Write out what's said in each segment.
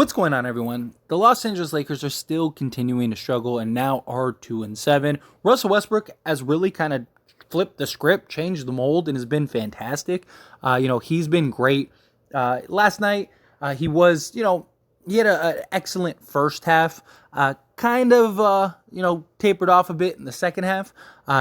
What's going on, everyone? The Los Angeles Lakers are still continuing to struggle and now are 2-7. Russell Westbrook has really kind of flipped the script, changed the mold, and has been fantastic. He's been great. Last night, he had an excellent first half. Tapered off a bit in the second half.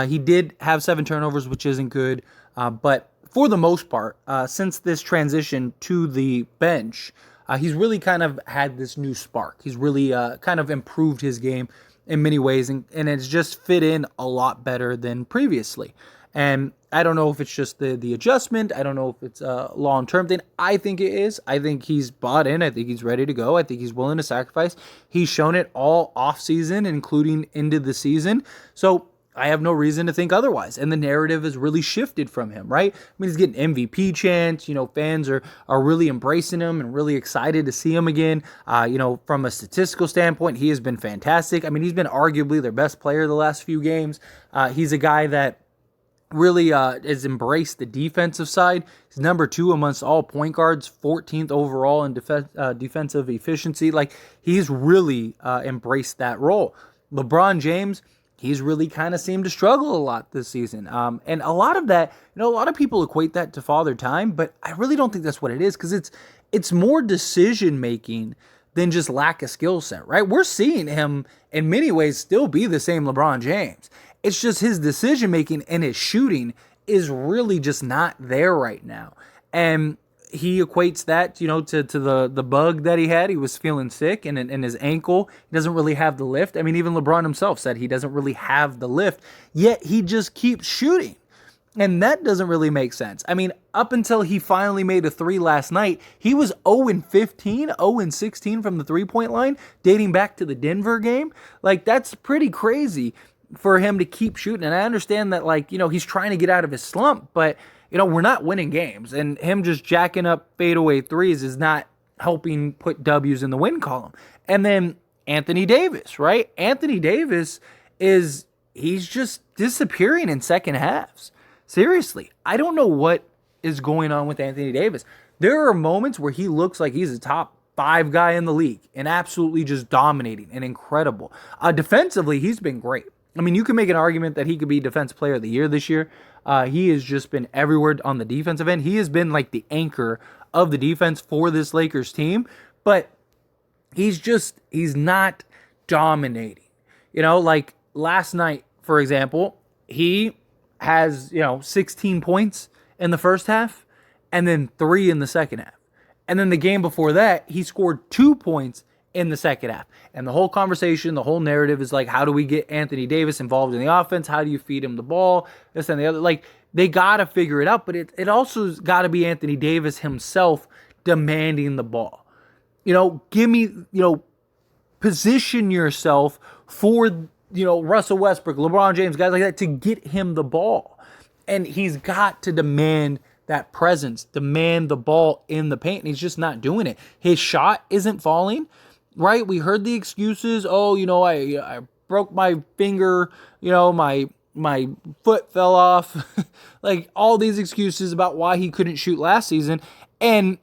He did have 7 turnovers, which isn't good. But for the most part, since this transition to the bench, he's really kind of had this new spark. He's really kind of improved his game in many ways, and it's just fit in a lot better than previously. And I don't know if it's just the adjustment. I don't know if it's a long-term thing. I think it is. I think he's bought in. I think he's ready to go. I think he's willing to sacrifice. He's shown it all off-season, including into the season. So I have no reason to think otherwise. And the narrative has really shifted from him, right? I mean, he's getting MVP chants. Fans are really embracing him and really excited to see him again. From a statistical standpoint, he has been fantastic. I mean, he's been arguably their best player the last few games. He's a guy that really has embraced the defensive side. He's number 2 amongst all point guards, 14th overall in defensive efficiency. Like, he's really embraced that role. LeBron James, he's really kind of seemed to struggle a lot this season. And a lot of that, a lot of people equate that to father time, but I really don't think that's what it is, because it's more decision making than just lack of skill set, right? We're seeing him in many ways still be the same LeBron James. It's just his decision making and his shooting is really just not there right now. And he equates that, to the bug that he had. He was feeling sick, and his ankle, he doesn't really have the lift. I mean, even LeBron himself said he doesn't really have the lift, yet he just keeps shooting. And that doesn't really make sense. I mean, up until he finally made a 3 last night, he was 0-15, 0-16 from the three-point line, dating back to the Denver game. Like, that's pretty crazy for him to keep shooting. And I understand that, he's trying to get out of his slump, but, we're not winning games. And him just jacking up fadeaway threes is not helping put W's in the win column. And then Anthony Davis, right? Anthony Davis he's just disappearing in second halves. Seriously, I don't know what is going on with Anthony Davis. There are moments where he looks like he's a top 5 guy in the league and absolutely just dominating and incredible. Defensively, he's been great. I mean, you can make an argument that he could be Defensive Player of the Year this year. He has just been everywhere on the defensive end. He has been like the anchor of the defense for this Lakers team, but he's not dominating. Like last night, for example, he has, 16 points in the first half and then 3 in the second half. And then the game before that, he scored 2 points in the second half. And the whole conversation, the whole narrative is like, how do we get Anthony Davis involved in the offense? How do you feed him the ball? This and the other. Like, they got to figure it out, but it also got to be Anthony Davis himself demanding the ball. Give me, position yourself for, Russell Westbrook, LeBron James, guys like that, to get him the ball. And he's got to demand that presence, demand the ball in the paint, and he's just not doing it. His shot isn't falling, right? We heard the excuses. Oh, I broke my finger, my foot fell off. Like, all these excuses about why he couldn't shoot last season, and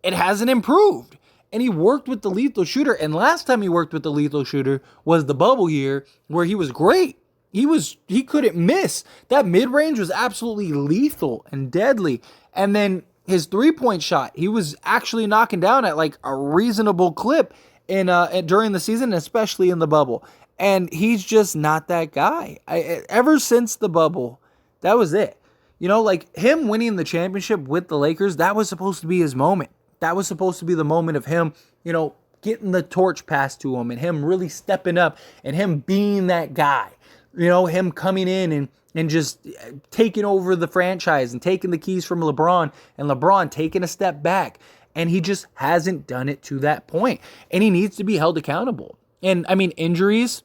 it hasn't improved. And he worked with the lethal shooter, and last time he worked with the lethal shooter was the bubble year, where he was great. He couldn't miss. That mid-range was absolutely lethal and deadly. And then his 3-point shot, he was actually knocking down at like a reasonable clip during the season, especially in the bubble. And he's just not that guy. Ever since the bubble, that was it. Him winning the championship with the Lakers, that was supposed to be his moment. That was supposed to be the moment of him, getting the torch passed to him and him really stepping up and him being that guy. Him coming in and just taking over the franchise and taking the keys from LeBron, and LeBron taking a step back. And he just hasn't done it to that point. And he needs to be held accountable. And, I mean, injuries,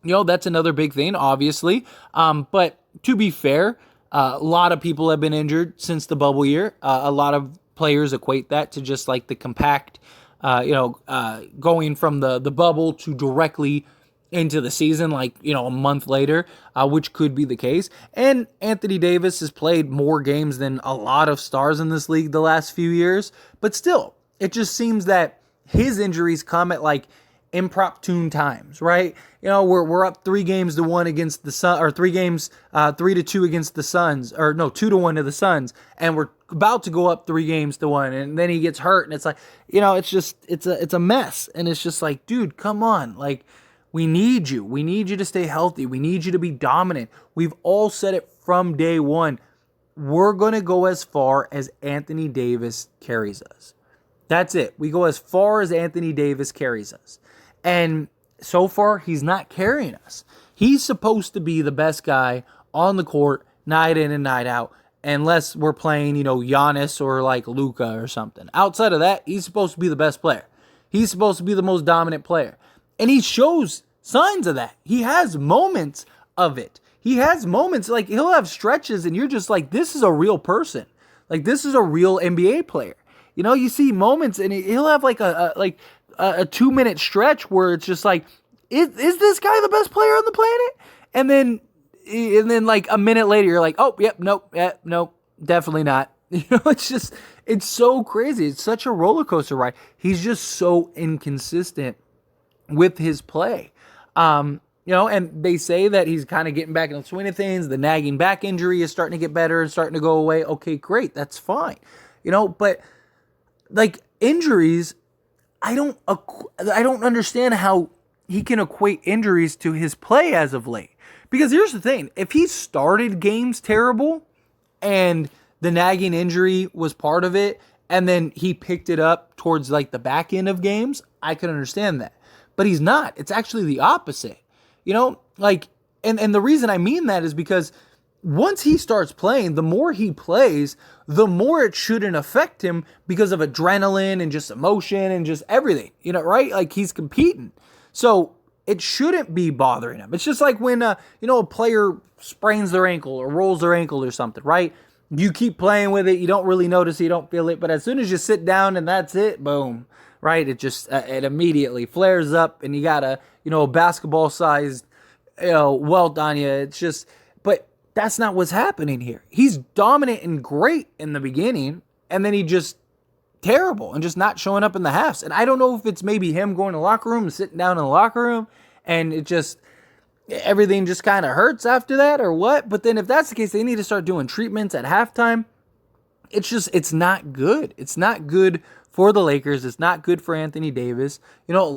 that's another big thing, obviously. But to be fair, a lot of people have been injured since the bubble year. A lot of players equate that to just like the compact, going from the bubble to directly into the season, a month later, which could be the case. And Anthony Davis has played more games than a lot of stars in this league the last few years. But still, it just seems that his injuries come at like impromptu times, right? We're up 3-1 against the Sun, or 3-2 against the Suns, or no, 2-1 to the Suns, and we're about to go up 3-1, and then he gets hurt, and it's like, it's a mess, and it's just like, dude, come on, like, we need you to stay healthy, we need you to be dominant. We've all said it from day one. We're gonna go as far as Anthony Davis carries us. That's it. We go as far as Anthony Davis carries us. And so far, he's not carrying us. He's supposed to be the best guy on the court night in and night out, unless we're playing, Giannis or like Luka or something. Outside of that, he's supposed to be the best player. He's supposed to be the most dominant player. And he shows signs of that. He has moments of it. He has moments, like he'll have stretches and you're just like, this is a real person. Like, this is a real NBA player. You see moments and he'll have like a 2-minute stretch where it's just like, is this guy the best player on the planet? And then like a minute later, you're like, oh, yep, nope, definitely not. It's so crazy. It's such a roller coaster ride. He's just so inconsistent with his play. And they say that he's kind of getting back in the swing of things. The nagging back injury is starting to get better and starting to go away. Okay, great. That's fine. But like injuries, I don't understand how he can equate injuries to his play as of late. Because here's the thing. If he started games terrible and the nagging injury was part of it, and then he picked it up towards like the back end of games, I could understand that. But he's not. It's actually the opposite. And the reason I mean that is because once he starts playing, the more he plays, the more it shouldn't affect him because of adrenaline and just emotion and just everything, right? Like, he's competing. So it shouldn't be bothering him. It's just like when, a player sprains their ankle or rolls their ankle or something, right? You keep playing with it. You don't really notice it. You don't feel it. But as soon as you sit down and that's it, boom, right? It just, it immediately flares up and you got a basketball-sized, welt on you. It's just, but that's not what's happening here. He's dominant and great in the beginning, and then he just terrible and just not showing up in the halves. And I don't know if it's maybe him going to the locker room and sitting down in the locker room, and it just, everything just kind of hurts after that or what. But then if that's the case, they need to start doing treatments at halftime. It's not good. It's not good for the Lakers. It's not good for Anthony Davis.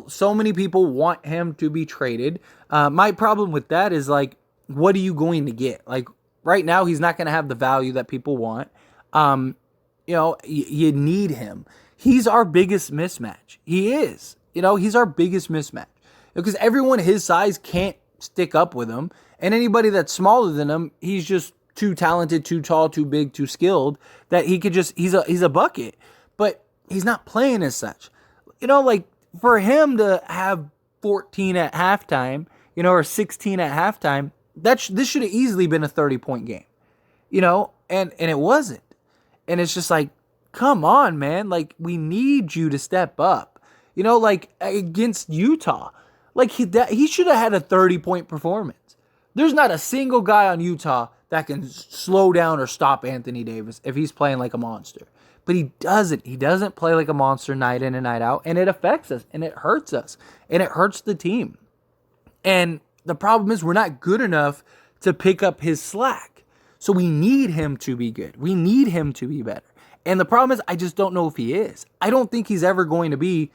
So many people want him to be traded. My problem with that is, like, what are you going to get? Like, right now, he's not going to have the value that people want. You need him. He's our biggest mismatch. He is. He's our biggest mismatch. Because everyone his size can't stick up with him. And anybody that's smaller than him, he's just too talented, too tall, too big, too skilled, that he could just, he's a bucket. But he's not playing as such. Like, for him to have 14 at halftime, or 16 at halftime, this should have easily been a 30-point game. And it wasn't. And it's just like, come on, man. Like, we need you to step up. Like against Utah. Like, he should have had a 30-point performance. There's not a single guy on Utah that can slow down or stop Anthony Davis if he's playing like a monster. But he doesn't. He doesn't play like a monster night in and night out. And it affects us. And it hurts us. And it hurts the team. And the problem is we're not good enough to pick up his slack. So we need him to be good. We need him to be better. And the problem is I just don't know if he is. I don't think he's ever going to be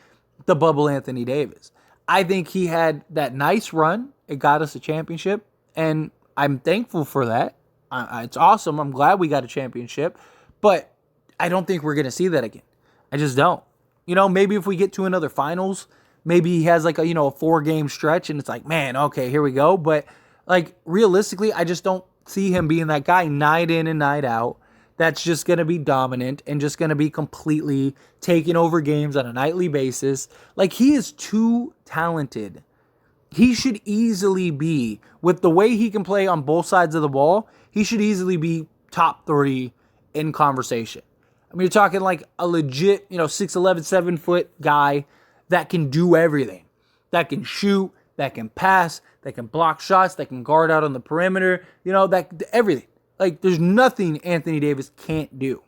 the bubble Anthony Davis. I think he had that nice run. It got us a championship. And I'm thankful for that. It's awesome. I'm glad we got a championship. But I don't think we're going to see that again. I just don't. Maybe if we get to another finals, maybe he has like a 4-game stretch and it's like, man, okay, here we go. But like, realistically, I just don't see him being that guy night in and night out that's just going to be dominant and just going to be completely taking over games on a nightly basis. Like, he is too talented. He should easily be, with the way he can play on both sides of the ball, he should easily be top 3 in conversation. I mean, you're talking like a legit, 6'11", 7-foot guy that can do everything. That can shoot, that can pass, that can block shots, that can guard out on the perimeter, that everything. Like, there's nothing Anthony Davis can't do.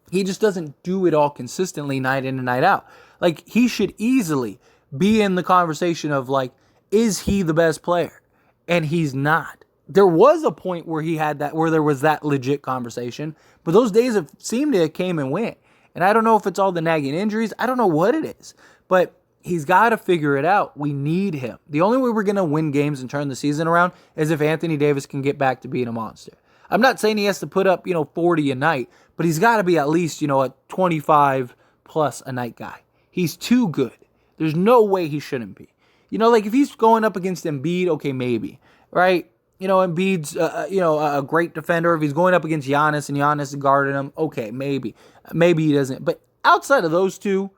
He just doesn't do it all consistently night in and night out. Like, he should easily be in the conversation of, like, is he the best player? And he's not. There was a point where he had that, where there was that legit conversation, but those days have seemed to have came and went. And I don't know if it's all the nagging injuries. I don't know what it is, but he's got to figure it out. We need him. The only way we're going to win games and turn the season around is if Anthony Davis can get back to being a monster. I'm not saying he has to put up, 40 a night, but he's got to be at least, a 25 plus a night guy. He's too good. There's no way he shouldn't be. Like if he's going up against Embiid, okay, maybe, right? Embiid's, a great defender. If he's going up against Giannis and Giannis is guarding him, okay, maybe. Maybe he doesn't. But outside of those two,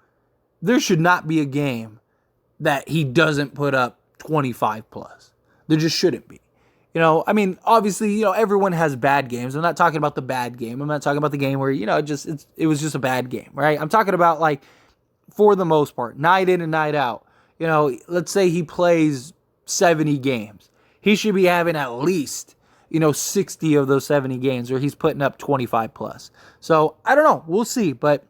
there should not be a game that he doesn't put up 25 plus. There just shouldn't be. Obviously, everyone has bad games. I'm not talking about the bad game. I'm not talking about the game where, it was just a bad game, right? I'm talking about, like, for the most part, night in and night out. Let's say he plays 70 games. He should be having at least, 60 of those 70 games where he's putting up 25 plus. So, I don't know. We'll see. But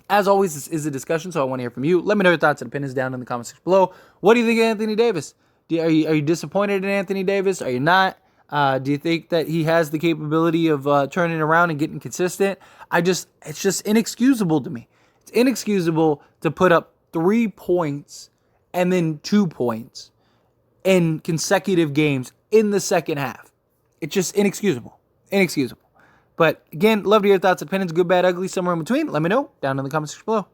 as always, this is a discussion, so I want to hear from you. Let me know your thoughts and opinions down in the comments below. What do you think of Anthony Davis? Are you disappointed in Anthony Davis? Are you not? Do you think that he has the capability of turning around and getting consistent? It's just inexcusable to me. It's inexcusable to put up 3 points and then 2 points in consecutive games in the second half. It's just inexcusable. Inexcusable. But again, love to hear your thoughts and opinions, good, bad, ugly, somewhere in between. Let me know down in the comments below.